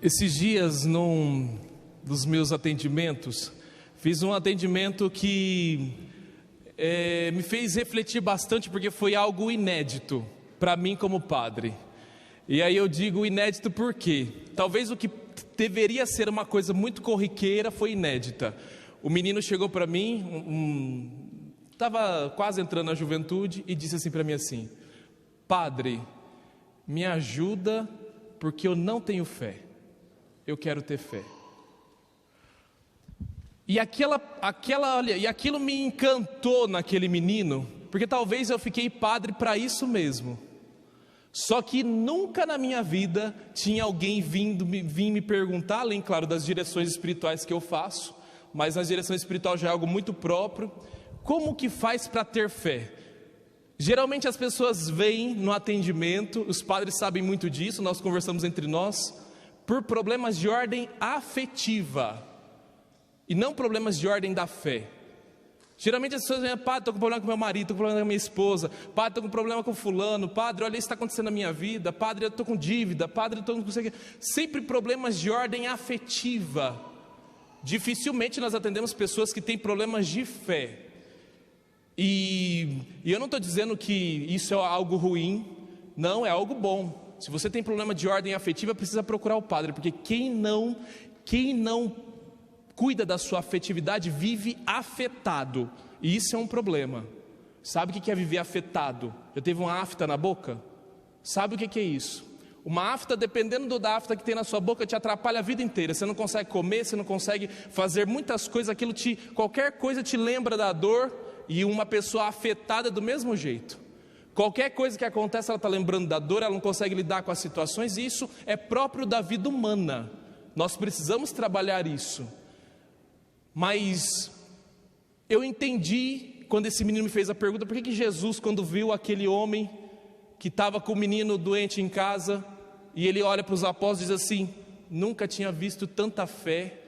Esses dias, num dos meus atendimentos, fiz um atendimento que me fez refletir bastante, porque foi algo inédito para mim como padre. E aí eu digo inédito porque talvez o que deveria ser uma coisa muito corriqueira foi inédita. O menino chegou para mim, estava quase entrando na juventude, e disse assim para mim assim: padre, me ajuda porque eu não tenho fé, eu quero ter fé. E aquilo me encantou naquele menino, porque talvez eu fiquei padre para isso mesmo. Só que nunca na minha vida tinha alguém vindo me perguntar, além, claro, das direções espirituais que eu faço, mas na direção espiritual já é algo muito próprio, como que faz para ter fé? Geralmente as pessoas vêm no atendimento, os padres sabem muito disso, nós conversamos entre nós, por problemas de ordem afetiva, e não problemas de ordem da fé. Geralmente as pessoas dizem: padre, estou com problema com meu marido, estou com problema com minha esposa, padre, estou com problema com fulano, padre, olha isso está acontecendo na minha vida, padre, eu estou com dívida, padre, eu estou com... Sempre problemas de ordem afetiva. Dificilmente nós atendemos pessoas que têm problemas de fé. E eu não estou dizendo que isso é algo ruim, não, é algo bom. Se você tem problema de ordem afetiva, precisa procurar o padre, porque quem não cuida da sua afetividade vive afetado, e isso é um problema. Sabe o que é viver afetado? Já teve uma afta na boca? Sabe o que é isso? Uma afta, dependendo da afta que tem na sua boca, te atrapalha a vida inteira. Você não consegue comer, você não consegue fazer muitas coisas, qualquer coisa te lembra da dor. E uma pessoa afetada do mesmo jeito, qualquer coisa que acontece, ela está lembrando da dor, ela não consegue lidar com as situações, e isso é próprio da vida humana. Nós precisamos trabalhar isso. Mas eu entendi, quando esse menino me fez a pergunta, por que Jesus, quando viu aquele homem que estava com o menino doente em casa, e ele olha para os apóstolos e diz assim: nunca tinha visto tanta fé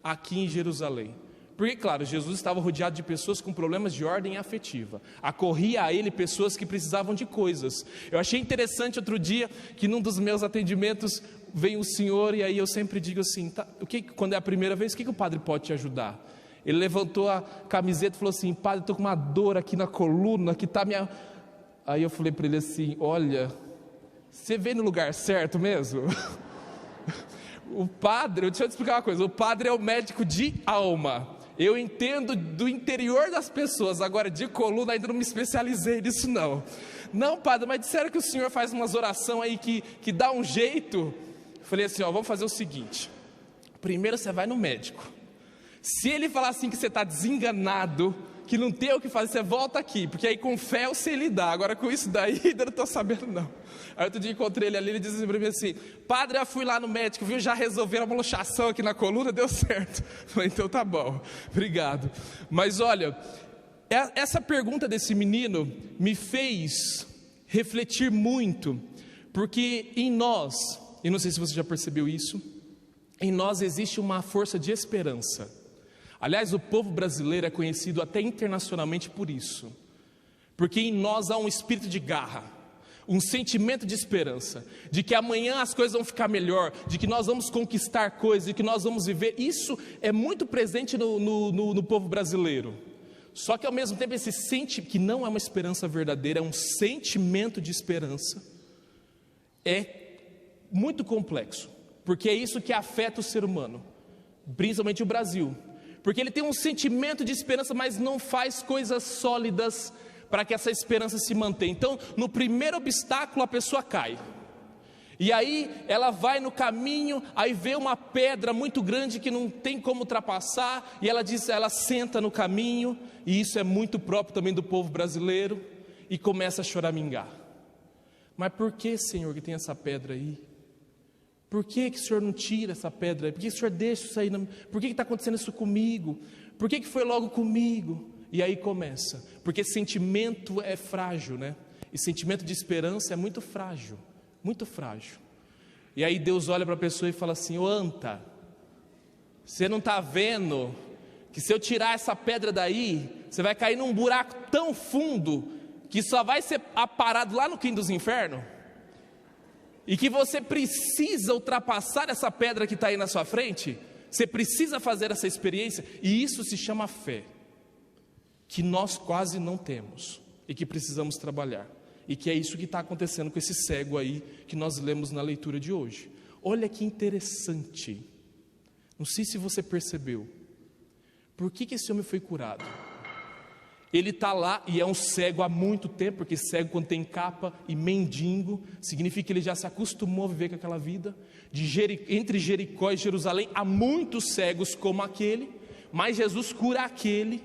aqui em Jerusalém. Porque, claro, Jesus estava rodeado de pessoas com problemas de ordem afetiva. Acorria a ele pessoas que precisavam de coisas. Eu achei interessante outro dia que num dos meus atendimentos veio o senhor, e aí eu sempre digo assim: tá, quando é a primeira vez, o que o padre pode te ajudar? Ele levantou a camiseta e falou assim: padre, estou com uma dor aqui na coluna, que está minha... Aí eu falei para ele assim: olha, você veio no lugar certo mesmo? O padre, deixa eu te explicar uma coisa, o padre é o médico de alma. Eu entendo do interior das pessoas, agora de coluna ainda não me especializei nisso não. Não, padre, mas disseram que o senhor faz umas orações aí que dá um jeito. Eu falei assim: vamos fazer o seguinte, primeiro você vai no médico. Se ele falar assim que você está desenganado, que não tem o que fazer, você volta aqui, porque aí com fé eu sei lidar, agora com isso daí eu não estou sabendo não. Aí outro dia encontrei ele ali, ele disse para mim assim: padre, eu fui lá no médico, viu, já resolveram uma luxação aqui na coluna, deu certo. Eu falei: então tá bom, obrigado. Mas olha, essa pergunta desse menino me fez refletir muito, porque em nós, e não sei se você já percebeu isso, em nós existe uma força de esperança. Aliás, o povo brasileiro é conhecido até internacionalmente por isso, porque em nós há um espírito de garra, um sentimento de esperança, de que amanhã as coisas vão ficar melhor, de que nós vamos conquistar coisas, de que nós vamos viver. Isso é muito presente no povo brasileiro. Só que ao mesmo tempo esse sentimento, que não é uma esperança verdadeira, é um sentimento de esperança, é muito complexo, porque é isso que afeta o ser humano, principalmente o Brasil. Porque ele tem um sentimento de esperança, mas não faz coisas sólidas para que essa esperança se mantenha. Então, no primeiro obstáculo a pessoa cai. E aí ela vai no caminho, aí vê uma pedra muito grande que não tem como ultrapassar, e ela senta no caminho, e isso é muito próprio também do povo brasileiro, e começa a choramingar. Mas por que, Senhor, que tem essa pedra aí? Por que o Senhor não tira essa pedra? Por que o Senhor deixa isso aí? Por que está acontecendo isso comigo? Por que foi logo comigo? E aí começa, porque sentimento é frágil, né? E sentimento de esperança é muito frágil, muito frágil. E aí Deus olha para a pessoa e fala assim: ô anta, você não está vendo que se eu tirar essa pedra daí, você vai cair num buraco tão fundo, que só vai ser aparado lá no quinto dos infernos? e que você precisa ultrapassar essa pedra que está aí na sua frente, você precisa fazer essa experiência, e isso se chama fé, que nós quase não temos, e que precisamos trabalhar, e que é isso que está acontecendo com esse cego aí, que nós lemos na leitura de hoje. Olha que interessante, não sei se você percebeu, por que esse homem foi curado? Ele está lá e é um cego há muito tempo, porque cego quando tem capa e mendigo, significa que ele já se acostumou a viver com aquela vida. Entre Jericó e Jerusalém há muitos cegos como aquele, mas Jesus cura aquele.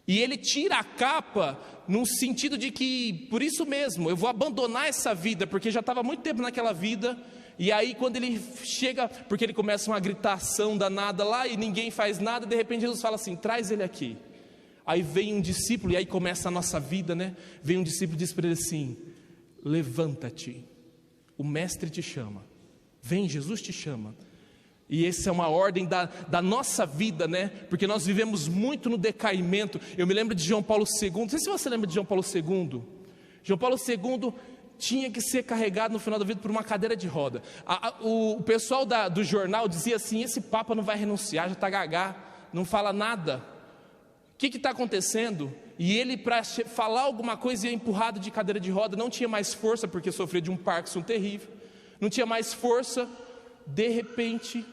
E ele tira a capa no sentido de que, por isso mesmo, eu vou abandonar essa vida, porque já estava muito tempo naquela vida. E aí quando ele chega, porque ele começa uma gritação danada lá e ninguém faz nada, de repente Jesus fala assim, traz ele aqui. Aí vem um discípulo, e aí começa a nossa vida, né? Vem um discípulo e diz para ele assim, levanta-te, o mestre te chama, vem, Jesus te chama. E essa é uma ordem da nossa vida, né? Porque nós vivemos muito no decaimento. Eu me lembro de João Paulo II, não sei se você lembra de João Paulo II. João Paulo II tinha que ser carregado no final da vida por uma cadeira de roda. O pessoal do jornal dizia assim, esse Papa não vai renunciar, já está gagá, não fala nada. O que está acontecendo? E ele, para falar alguma coisa, ia empurrado de cadeira de roda, não tinha mais força, porque sofria de um Parkinson terrível, não tinha mais força, de repente,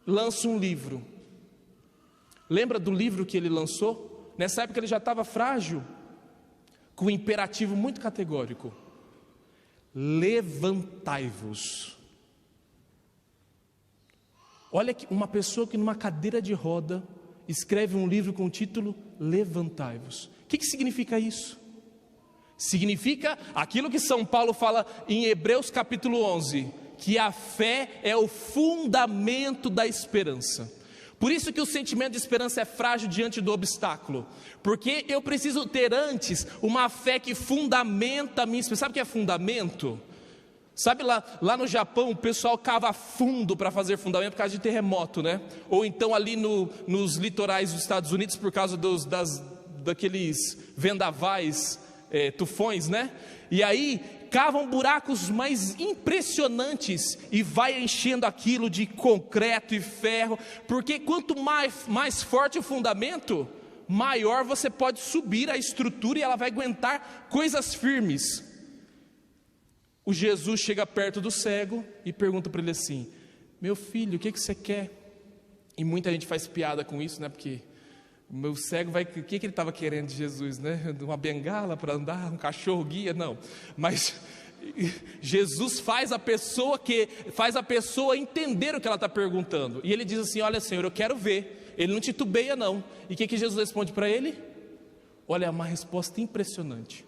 lança um livro. Lembra do livro que ele lançou? Nessa época ele já estava frágil, com um imperativo muito categórico, levantai-vos. Olha que uma pessoa que numa cadeira de roda, escreve um livro com o título Levantai-vos. O que significa isso? Significa aquilo que São Paulo fala em Hebreus capítulo 11, que a fé é o fundamento da esperança. Por isso que o sentimento de esperança é frágil diante do obstáculo, porque eu preciso ter antes uma fé que fundamenta a minha esperança. Sabe o que é fundamento? Sabe lá no Japão o pessoal cava fundo para fazer fundamento por causa de terremoto, né? Ou então ali nos litorais dos Estados Unidos por causa daqueles vendavais, tufões, né? E aí cavam buracos mais impressionantes e vai enchendo aquilo de concreto e ferro, porque quanto mais forte o fundamento, maior você pode subir a estrutura e ela vai aguentar coisas firmes. O Jesus chega perto do cego e pergunta para ele assim, meu filho, o que você quer? E muita gente faz piada com isso, né? Porque o meu cego o que ele estava querendo de Jesus, né? Uma bengala para andar, um cachorro guia? Não, mas Jesus faz a pessoa entender o que ela está perguntando. E ele diz assim, olha Senhor, eu quero ver. Ele não titubeia não. E o que Jesus responde para ele? Olha, é uma resposta impressionante.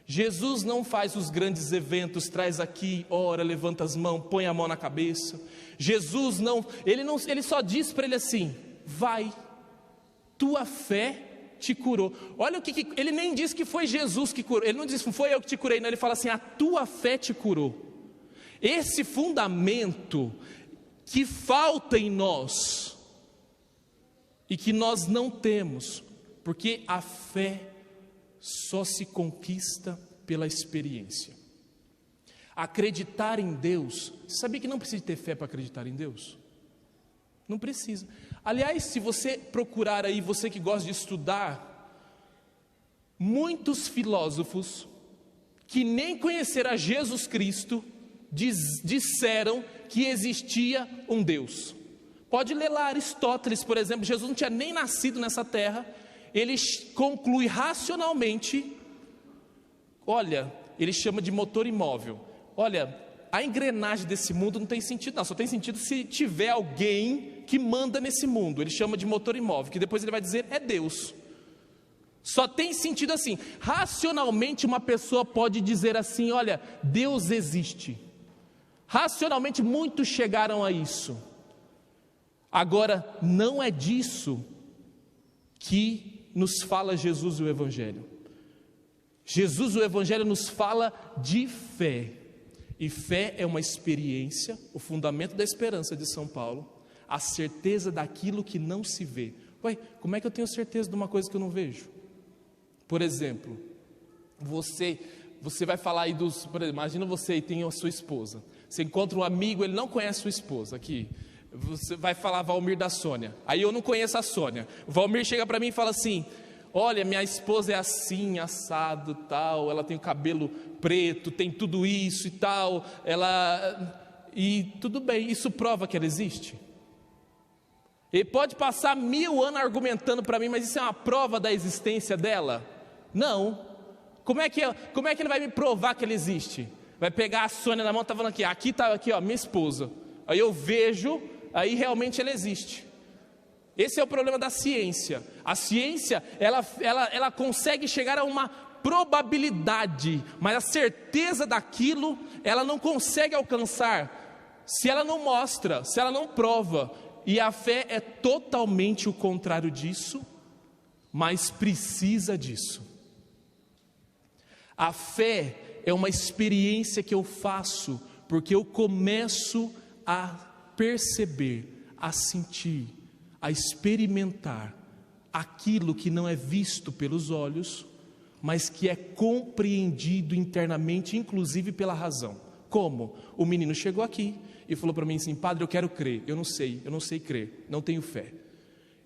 Jesus não faz os grandes eventos, traz aqui, ora, levanta as mãos, põe a mão na cabeça. Jesus ele só diz para ele assim, vai, tua fé te curou. Olha ele nem diz que foi Jesus que curou, ele não diz, foi eu que te curei, não, ele fala assim, a tua fé te curou. Esse fundamento que falta em nós, e que nós não temos, porque a fé só se conquista pela experiência. Acreditar em Deus, você sabia que não precisa ter fé para acreditar em Deus? Não precisa. Aliás, se você procurar aí, você que gosta de estudar, muitos filósofos que nem conheceram Jesus Cristo disseram que existia um Deus. Pode ler lá Aristóteles, por exemplo, Jesus não tinha nem nascido nessa terra. Ele conclui racionalmente, olha, ele chama de motor imóvel. Olha, a engrenagem desse mundo não tem sentido não, só tem sentido se tiver alguém que manda nesse mundo. Ele chama de motor imóvel, que depois ele vai dizer é Deus. Só tem sentido assim, racionalmente uma pessoa pode dizer assim, olha, Deus existe. Racionalmente muitos chegaram a isso. Agora, não é disso que nos fala Jesus e o Evangelho. Jesus e o Evangelho nos fala de fé. E fé é uma experiência, o fundamento da esperança de São Paulo, a certeza daquilo que não se vê. Ué, como é que eu tenho certeza de uma coisa que eu não vejo? Por exemplo, você você vai falar aí por exemplo, imagina você e tem a sua esposa. Você encontra um amigo, ele não conhece sua esposa aqui. Você vai falar Valmir da Sônia. Aí eu não conheço a Sônia. O Valmir chega para mim e fala assim: olha, minha esposa é assim, assado, tal, ela tem o cabelo preto, tem tudo isso e tal, e tudo bem, isso prova que ela existe? Ele pode passar 1000 anos argumentando para mim, mas isso é uma prova da existência dela? Não. Como é que ele vai me provar que ela existe? Vai pegar a Sônia na mão, tá falando aqui está aqui, ó, minha esposa. Aí eu vejo, aí realmente ela existe. Esse é o problema da ciência. A ciência, ela consegue chegar a uma probabilidade, mas a certeza daquilo, ela não consegue alcançar, se ela não mostra, se ela não prova. E a fé é totalmente o contrário disso, mas precisa disso. A fé é uma experiência que eu faço, porque eu começo a perceber, a sentir, a experimentar aquilo que não é visto pelos olhos, mas que é compreendido internamente, inclusive pela razão. Como? O menino chegou aqui e falou para mim assim: padre, eu quero crer. Eu não sei crer, não tenho fé.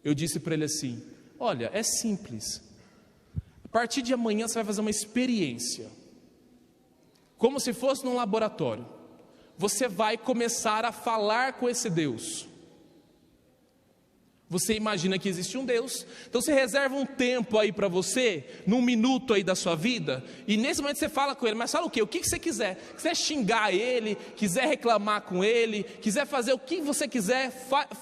Eu disse para ele assim: olha, é simples. A partir de amanhã você vai fazer uma experiência, como se fosse num laboratório. Você vai começar a falar com esse Deus. Você imagina que existe um Deus, então você reserva um tempo aí para você, num minuto aí da sua vida, e nesse momento você fala com ele, mas fala o quê? O que você quiser. Quiser xingar ele, quiser reclamar com ele, quiser fazer o que você quiser,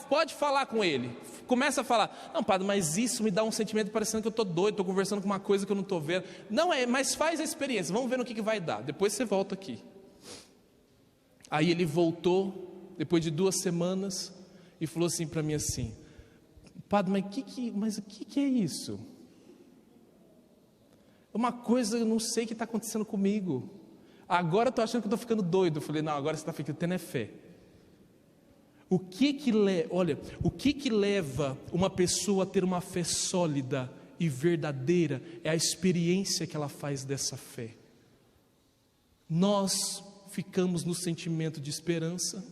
pode falar com ele. Começa a falar: não, padre, mas isso me dá um sentimento parecendo que eu estou doido, estou conversando com uma coisa que eu não estou vendo. Não é, mas faz a experiência, vamos ver no que vai dar, depois você volta aqui. Aí ele voltou, depois de 2 semanas, e falou assim para mim assim: padre, mas o que é isso? Uma coisa, eu não sei o que está acontecendo comigo. Agora eu estou achando que estou ficando doido. Eu falei: não, agora você está ficando tendo fé. O que leva uma pessoa a ter uma fé sólida e verdadeira? É a experiência que ela faz dessa fé. Nós ficamos no sentimento de esperança.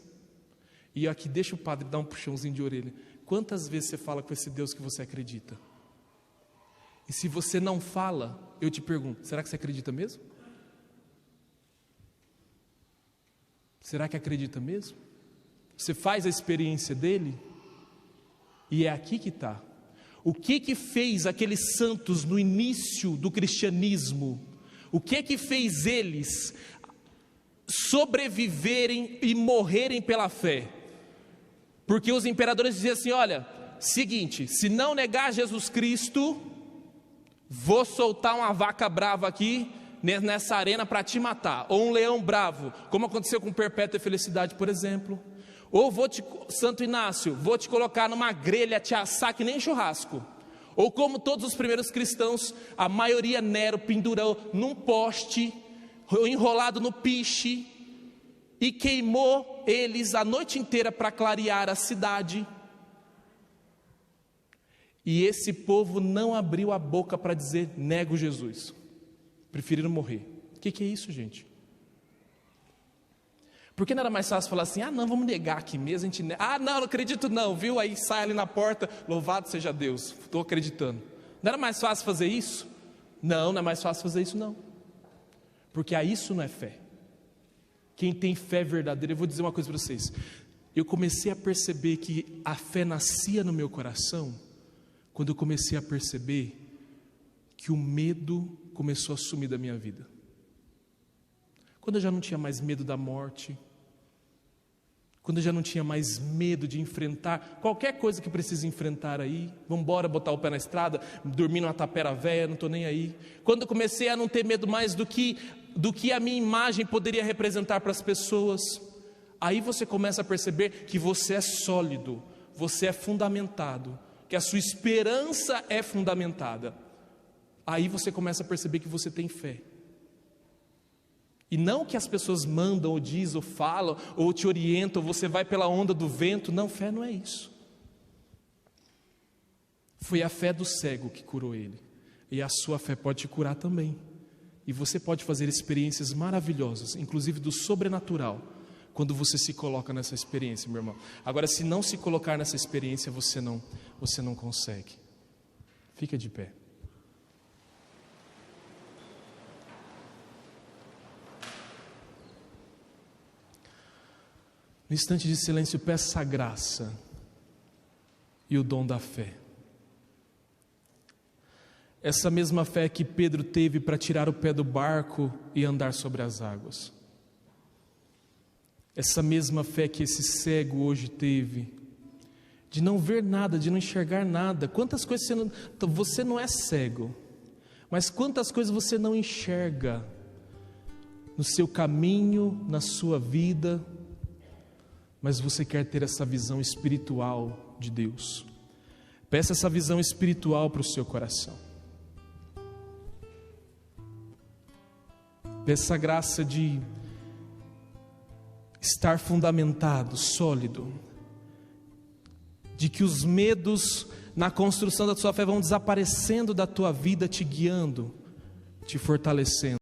E aqui deixa o padre dar um puxãozinho de orelha. Quantas vezes você fala com esse Deus que você acredita? E se você não fala, eu te pergunto: será que você acredita mesmo? Será que acredita mesmo? Você faz a experiência dele? E é aqui que está. O que fez aqueles santos no início do cristianismo? O que fez eles sobreviverem e morrerem pela fé? Porque os imperadores diziam assim: olha, seguinte, se não negar Jesus Cristo, vou soltar uma vaca brava aqui nessa arena para te matar, ou um leão bravo, como aconteceu com Perpétua e Felicidade, por exemplo. Ou Santo Inácio, vou te colocar numa grelha, te assar que nem churrasco. Ou como todos os primeiros cristãos, a maioria Nero pendurou num poste, enrolado no piche, e queimou eles a noite inteira para clarear a cidade. E esse povo não abriu a boca para dizer: nego Jesus. Preferiram morrer. O que é isso, gente? Por que não era mais fácil falar assim: ah, não, vamos negar aqui mesmo, a gente nega. Ah, não acredito não, viu? Aí sai ali na porta: louvado seja Deus, estou acreditando. Não era mais fácil fazer isso? Não é mais fácil fazer isso não. Porque isso não é fé. Quem tem fé verdadeira, eu vou dizer uma coisa para vocês. Eu comecei a perceber que a fé nascia no meu coração quando eu comecei a perceber que o medo começou a sumir da minha vida. Quando eu já não tinha mais medo da morte, quando eu já não tinha mais medo de enfrentar qualquer coisa que precisa enfrentar aí, vamos embora botar o pé na estrada, dormir numa tapera velha, não estou nem aí. Quando eu comecei a não ter medo mais do que a minha imagem poderia representar para as pessoas, aí você começa a perceber que você é sólido, você é fundamentado, que a sua esperança é fundamentada. Aí você começa a perceber que você tem fé. E não o que as pessoas mandam, ou dizem, ou falam, ou te orientam, ou você vai pela onda do vento. Não, fé não é isso. Foi a fé do cego que curou ele. E a sua fé pode te curar também. E você pode fazer experiências maravilhosas, inclusive do sobrenatural, quando você se coloca nessa experiência, meu irmão. Agora, se não se colocar nessa experiência, você não consegue. Fica de pé. No instante de silêncio, peça a graça e o dom da fé. Essa mesma fé que Pedro teve para tirar o pé do barco e andar sobre as águas. Essa mesma fé que esse cego hoje teve, de não ver nada, de não enxergar nada. Quantas coisas você não é cego, mas quantas coisas você não enxerga no seu caminho, na sua vida, mas você quer ter essa visão espiritual de Deus. Peça essa visão espiritual para o seu coração. Peça a graça de estar fundamentado, sólido, de que os medos na construção da sua fé vão desaparecendo da tua vida, te guiando, te fortalecendo.